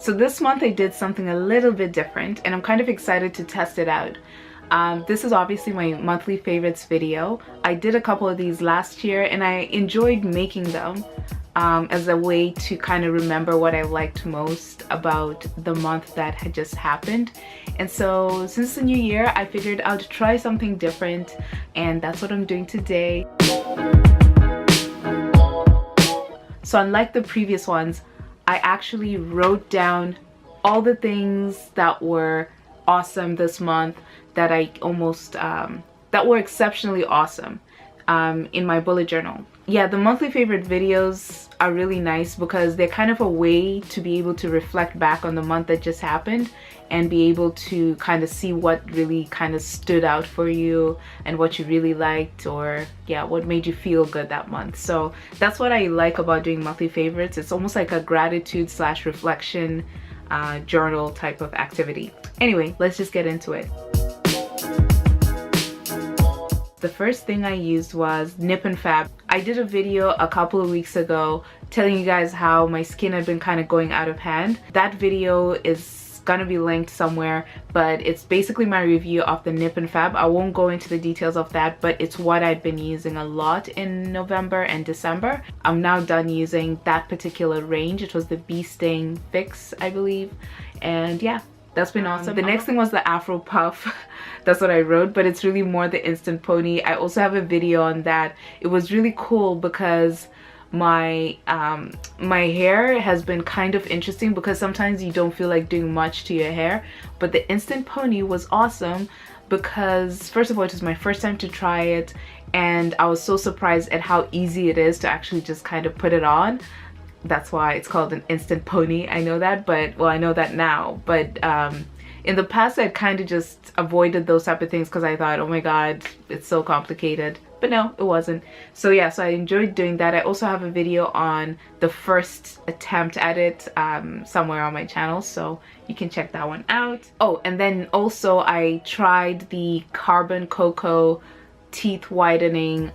So this month I did something a little bit different and I'm kind of excited to test it out. This is obviously my monthly favorites video. I did a couple of these last year and I enjoyed making them as a way to kind of remember what I liked most about the month that had just happened. And so since the new year, I figured I would try something different, and that's what I'm doing today. So unlike the previous ones, I actually wrote down all the things that were awesome this month, that that were exceptionally awesome in my bullet journal. Yeah, the monthly favorite videos are really nice because they're kind of a way to be able to reflect back on the month that just happened and be able to kind of see what really kind of stood out for you and what you really liked, or yeah, what made you feel good that month. So that's what I like about doing monthly favorites. It's almost like a gratitude / reflection journal type of activity. Anyway, let's just get into it. The first thing I used was Nip and Fab. I did a video a couple of weeks ago telling you guys how my skin had been kind of going out of hand. That video is gonna be linked somewhere, but it's basically my review of the Nip and Fab. I won't go into the details of that, but it's what I'd been using a lot in November and December. I'm now done using that particular range. It was the Bee Sting Fix, I believe, and yeah, that's been awesome. The next thing was the Afro Puff. That's what I wrote, but it's really more the instant pony. I also have a video on that. It was really cool because my hair has been kind of interesting because sometimes you don't feel like doing much to your hair, but the instant pony was awesome because first of all, it was my first time to try it, and I was so surprised at how easy it is to actually just kind of put it on. That's why it's called an instant pony. I know that, but well, I know that now, but in the past I kind of just avoided those type of things because I thought, oh my god, it's so complicated. But no, it wasn't. So yeah, so I enjoyed doing that. I also have a video on the first attempt at it somewhere on my channel, so you can check that one out. Oh, and then also I tried the Carbon Coco teeth whitening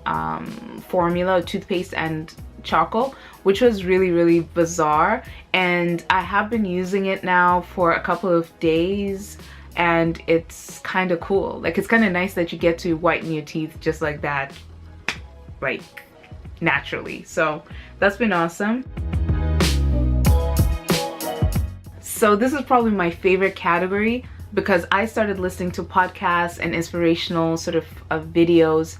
formula, toothpaste and charcoal, which was really bizarre, and I have been using it now for a couple of days and it's kind of cool. Like, it's kind of nice that you get to whiten your teeth just like that, like naturally. So that's been awesome. So this is probably my favorite category because I started listening to podcasts and inspirational sort of videos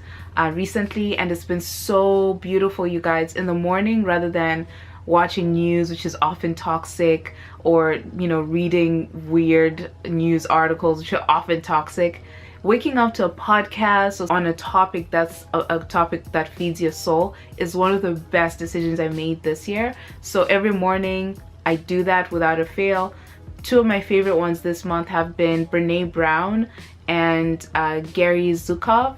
recently, and it's been so beautiful, you guys. In the morning, rather than watching news, which is often toxic, or you know, reading weird news articles, which are often toxic, waking up to a podcast on a topic that's a topic that feeds your soul is one of the best decisions I made this year. So every morning I do that without a fail. Two of my favorite ones this month have been Brene Brown and Gary Zukov.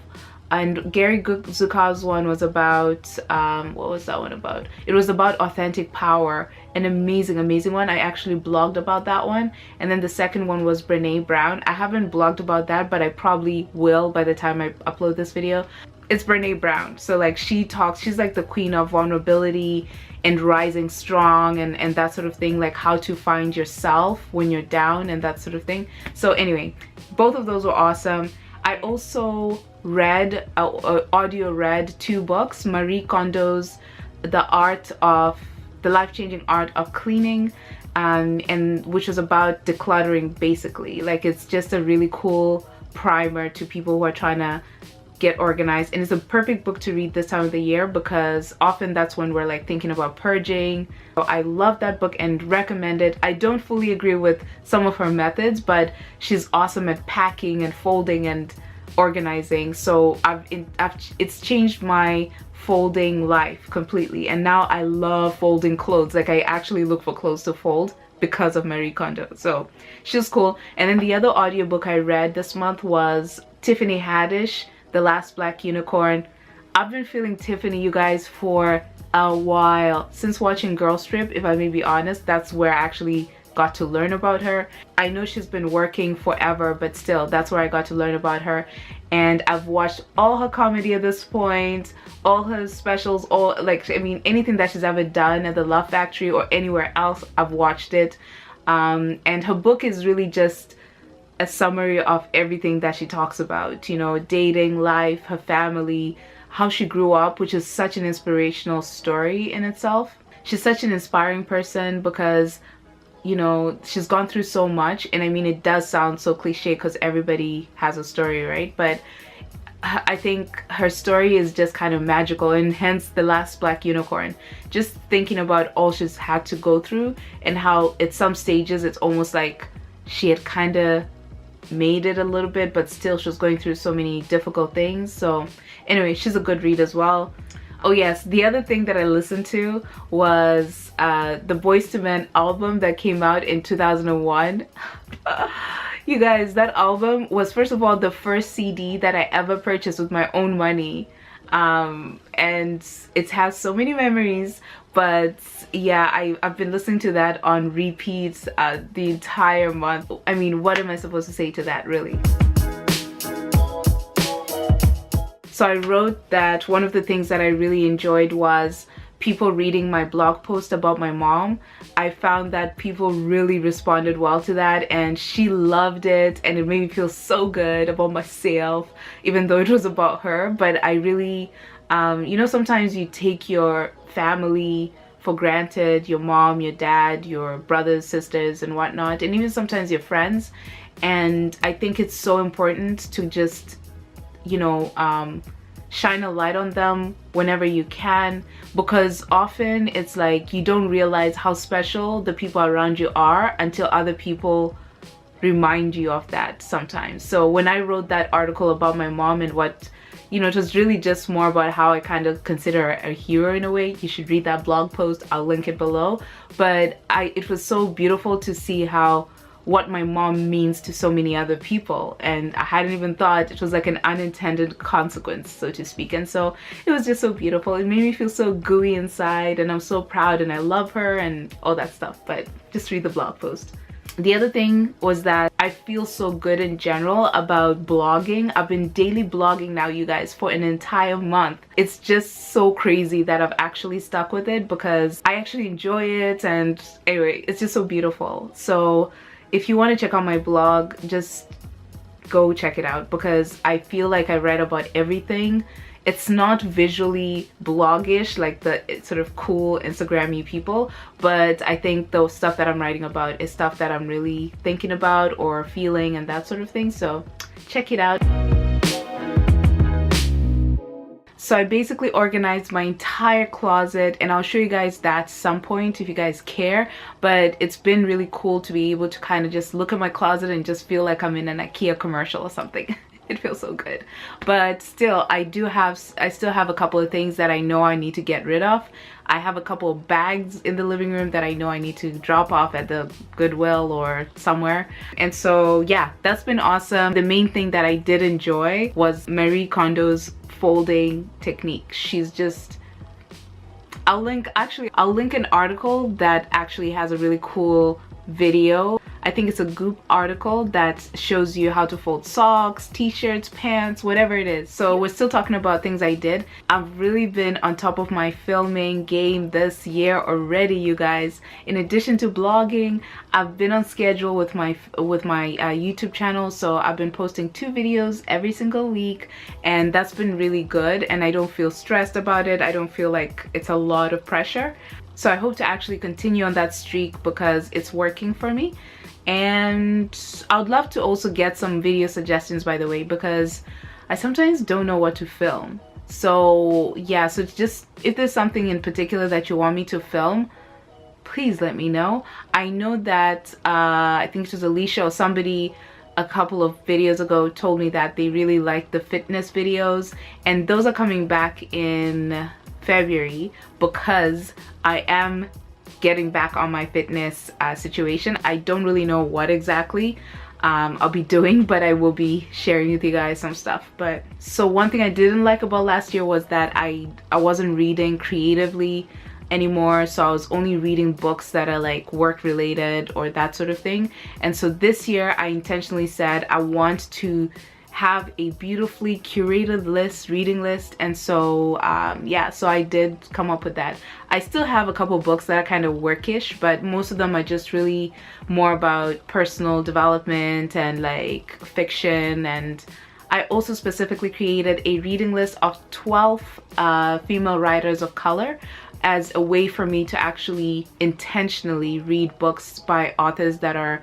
And Gary Zukov's one was about, what was that one about? It was about authentic power, an amazing one. I actually blogged about that one. And then the second one was Brene Brown. I haven't blogged about that, but I probably will by the time I upload this video. It's Brene Brown. So like, she talks, she's like the queen of vulnerability and rising strong and that sort of thing, like how to find yourself when you're down and that sort of thing. So anyway, both of those were awesome. I also audio read two books, Marie Kondo's The Life-Changing Art of Cleaning, and which was about decluttering basically. Like, it's just a really cool primer to people who are trying to get organized, and it's a perfect book to read this time of the year because often that's when we're like thinking about purging. So I love that book and recommend it. I don't fully agree with some of her methods, but she's awesome at packing and folding and organizing. So it's changed my folding life completely, and now I love folding clothes. Like, I actually look for clothes to fold because of Marie Kondo. So she's cool. And then the other audiobook I read this month was Tiffany Haddish, The Last Black Unicorn. I've been feeling Tiffany, you guys, for a while. Since watching Girls Trip, if I may be honest, that's where I actually got to learn about her. I know she's been working forever, but still, that's where I got to learn about her. And I've watched all her comedy at this point, all her specials, all, like, I mean, anything that she's ever done at the Love Factory or anywhere else, I've watched it. And her book is really just a summary of everything that she talks about, you know, dating, life, her family, how she grew up, which is such an inspirational story in itself. She's such an inspiring person because, you know, she's gone through so much. And I mean, it does sound so cliche because everybody has a story, right? But I think her story is just kind of magical, and hence the last black unicorn. Just thinking about all she's had to go through and how at some stages it's almost like she had kind of made it a little bit, but still she was going through so many difficult things. So anyway, she's a good read as well. Oh yes, the other thing that I listened to was the Boyz II Men album that came out in 2001. You guys, that album was, first of all, the first CD that I ever purchased with my own money. And it has so many memories. But yeah, I've been listening to that on repeats the entire month. I mean, what am I supposed to say to that, really? So I wrote that one of the things that I really enjoyed was people reading my blog post about my mom. I found that people really responded well to that, and she loved it, and it made me feel so good about myself, even though it was about her. But I really, you know, sometimes you take your family for granted, your mom, your dad, your brothers, sisters, and whatnot, and even sometimes your friends. And I think it's so important to just, you know, shine a light on them whenever you can, because often it's like you don't realize how special the people around you are until other people remind you of that sometimes. So when I wrote that article about my mom and what, you know, it was really just more about how I kind of consider her a hero in a way. You should read that blog post. I'll link it below. But it was so beautiful to see how what my mom means to so many other people, and I hadn't even thought. It was like an unintended consequence, so to speak. And so it was just so beautiful. It made me feel so gooey inside, and I'm so proud, and I love her and all that stuff. But just read the blog post. The other thing was that I feel so good in general about blogging. I've been daily blogging now, you guys, for an entire month. It's just so crazy that I've actually stuck with it because I actually enjoy it, and anyway, it's just so beautiful. So if you want to check out my blog, just go check it out because I feel like I write about everything. It's not visually blogish like the sort of cool Instagram-y people, but I think the stuff that I'm writing about is stuff that I'm really thinking about or feeling and that sort of thing. So check it out. So I basically organized my entire closet, and I'll show you guys that at some point if you guys care. But it's been really cool to be able to kind of just look at my closet and just feel like I'm in an IKEA commercial or something. It feels so good. But still, I still have a couple of things that I know I need to get rid of. I have a couple of bags in the living room that I know I need to drop off at the Goodwill or somewhere. And so yeah, that's been awesome. The main thing that I did enjoy was Marie Kondo's folding technique. She's just, I'll link an article that actually has a really cool video. I think it's a Goop article that shows you how to fold socks, t-shirts, pants, whatever it is. So we're still talking about things I did. I've really been on top of my filming game this year already, you guys. In addition to blogging, I've been on schedule with my YouTube channel. So I've been posting 2 videos every single week, and that's been really good, and I don't feel stressed about it. I don't feel like it's a lot of pressure. So I hope to actually continue on that streak because it's working for me. And I'd love to also get some video suggestions, by the way, because I sometimes don't know what to film. So yeah, so just if there's something in particular that you want me to film, please let me know. I know that I think it was Alicia or somebody a couple of videos ago told me that they really like the fitness videos, and those are coming back in February because I am getting back on my fitness situation. I don't really know what exactly I'll be doing, but I will be sharing with you guys some stuff. But so one thing I didn't like about last year was that I wasn't reading creatively anymore. So I was only reading books that are like work related or that sort of thing. And so this year I intentionally said I want to have a beautifully curated reading list. And so yeah, so I did come up with that. I still have a couple books that are kind of workish, but most of them are just really more about personal development and like fiction. And I also specifically created a reading list of 12 female writers of color as a way for me to actually intentionally read books by authors that are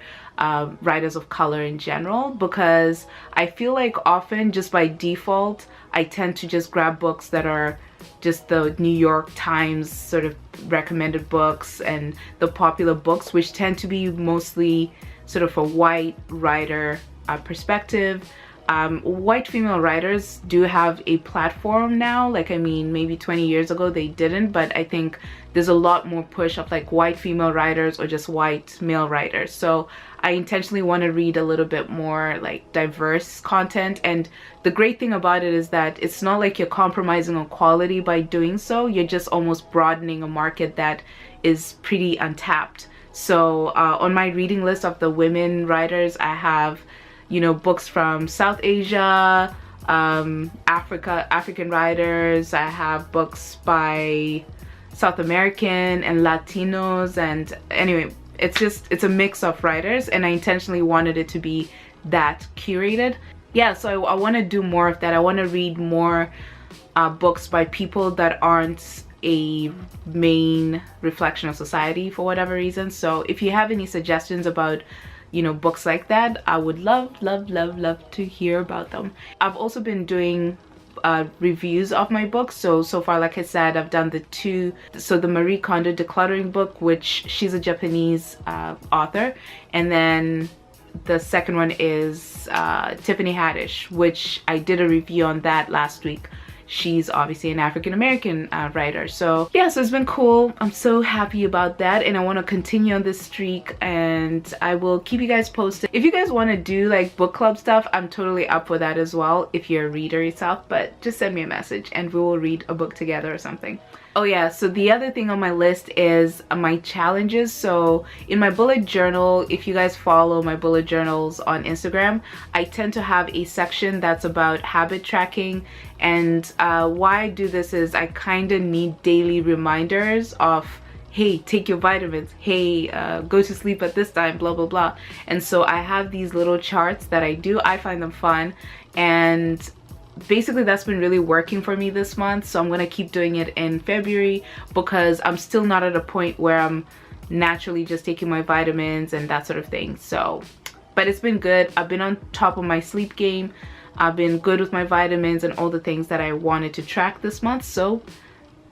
writers of color in general, because I feel like often just by default I tend to just grab books that are just the New York Times sort of recommended books and the popular books, which tend to be mostly sort of a white writer perspective. White female writers do have a platform now. Like, I mean, maybe 20 years ago they didn't, but I think there's a lot more push of like white female writers or just white male writers. So I intentionally want to read a little bit more like diverse content. And the great thing about it is that it's not like you're compromising on quality by doing so. You're just almost broadening a market that is pretty untapped. So on my reading list of the women writers, I have, you know, books from South Asia, African writers. I have books by South American and Latinos, and anyway, it's a mix of writers, and I intentionally wanted it to be that curated. Yeah, so I want to do more of that. I want to read more books by people that aren't a main reflection of society for whatever reason. So if you have any suggestions about, you know, books like that, I would love to hear about them. I've also been doing reviews of my books. So far, like I said, I've done the Marie Kondo decluttering book, which she's a Japanese author, and then the second one is Tiffany Haddish, which I did a review on that last week. She's obviously an African-American writer. So yeah, so it's been cool. I'm so happy about that, and I want to continue on this streak, and I will keep you guys posted. If you guys want to do like book club stuff, I'm totally up for that as well if you're a reader yourself, but just send me a message and we will read a book together or something. Oh yeah, so the other thing on my list is my challenges. So in my bullet journal, if you guys follow my bullet journals on Instagram, I tend to have a section that's about habit tracking. And why I do this is I kind of need daily reminders of, hey, take your vitamins, hey, go to sleep at this time, blah blah blah. And so I have these little charts that I do. I find them fun, and basically that's been really working for me this month. So I'm gonna keep doing it in February, because I'm still not at a point where I'm naturally just taking my vitamins and that sort of thing. So, but it's been good. I've been on top of my sleep game. I've been good with my vitamins and all the things that I wanted to track this month. So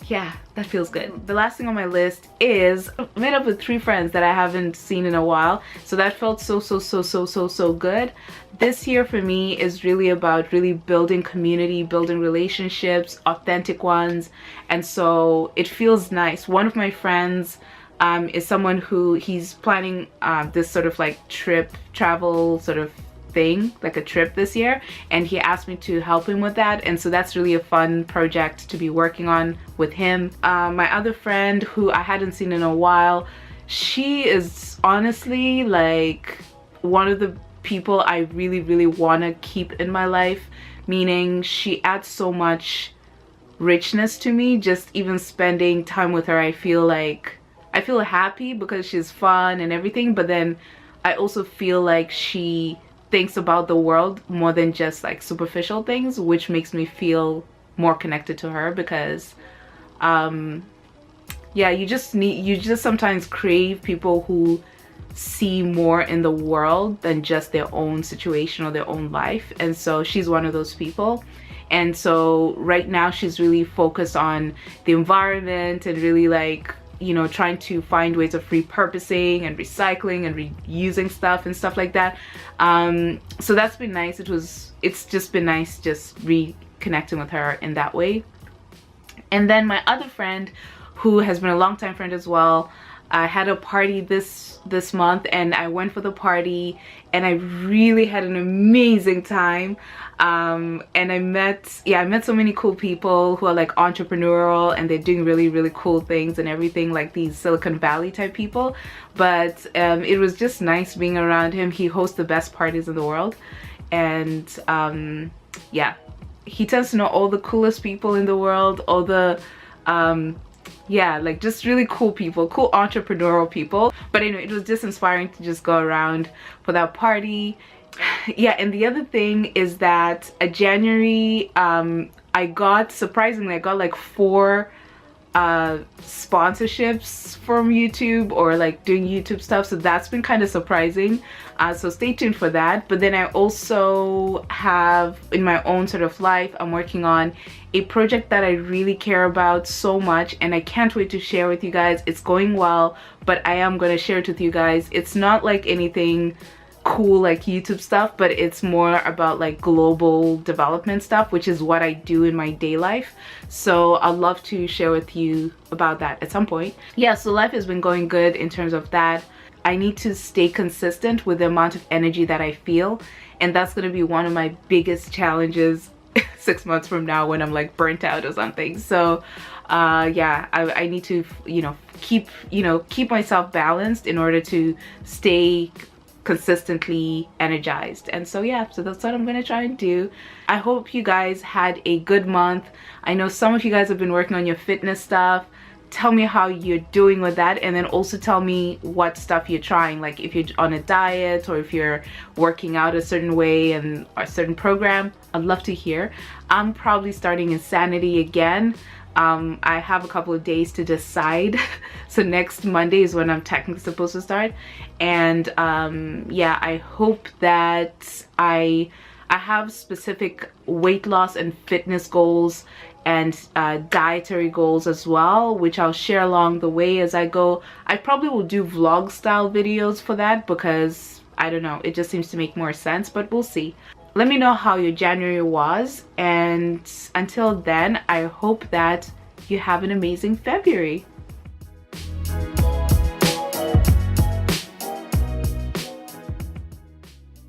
yeah, that feels good. The last thing on my list is I met up with 3 friends that I haven't seen in a while. So that felt so good. This year for me is really about really building community, building relationships, authentic ones. And so it feels nice. One of my friends is someone who he's planning this sort of like travel sort of thing, like a trip this year, and he asked me to help him with that. And so that's really a fun project to be working on with him. My other friend, who I hadn't seen in a while, she is honestly like one of the people I really want to keep in my life, meaning she adds so much richness to me. Just even spending time with her, I feel happy because she's fun and everything, but then I also feel like she thinks about the world more than just like superficial things, which makes me feel more connected to her. Because yeah, you just sometimes crave people who see more in the world than just their own situation or their own life. And so she's one of those people. And so right now she's really focused on the environment and really like, you know, trying to find ways of repurposing and recycling and reusing stuff and stuff like that. So that's been nice. It's just been nice just reconnecting with her in that way. And then my other friend, who has been a longtime friend as well, I had a party this month, and I went for the party and I really had an amazing time. And I met so many cool people who are like entrepreneurial, and they're doing really cool things and everything, like these Silicon Valley type people. But it was just nice being around him. He hosts the best parties in the world. and yeah, he tends to know all the coolest people in the world, all the yeah, like just really cool people, cool entrepreneurial people. But anyway, it was just inspiring to just go around for that party. Yeah, and the other thing is that January, surprisingly, I got like 4 sponsorships from YouTube, or like doing YouTube stuff, so that's been kind of surprising. So stay tuned for that. But then I also have, in my own sort of life, I'm working on a project that I really care about so much, and I can't wait to share with you guys. It's going well, but I am going to share it with you guys. It's not like anything cool like YouTube stuff, but it's more about like global development stuff, which is what I do in my day life. So I'd love to share with you about that at some point. Yeah, so life has been going good in terms of that. I need to stay consistent with the amount of energy that I feel, and that's going to be one of my biggest challenges 6 months from now when I'm like burnt out or something. So yeah, I need to, keep myself balanced in order to stay consistently energized. And so yeah, so that's what I'm gonna try and do. I hope you guys had a good month. I know some of you guys have been working on your fitness stuff. Tell me how you're doing with that, and then also tell me what stuff you're trying, like if you're on a diet or if you're working out a certain way and a certain program. I'd love to hear. I'm probably starting Insanity again. I have a couple of days to decide. So next Monday is when I'm technically supposed to start. And yeah, I hope that I have specific weight loss and fitness goals and dietary goals as well, which I'll share along the way as I go. I probably will do vlog style videos for that because I don't know, it just seems to make more sense, but we'll see. Let me know how your January was, and until then, I hope that you have an amazing February.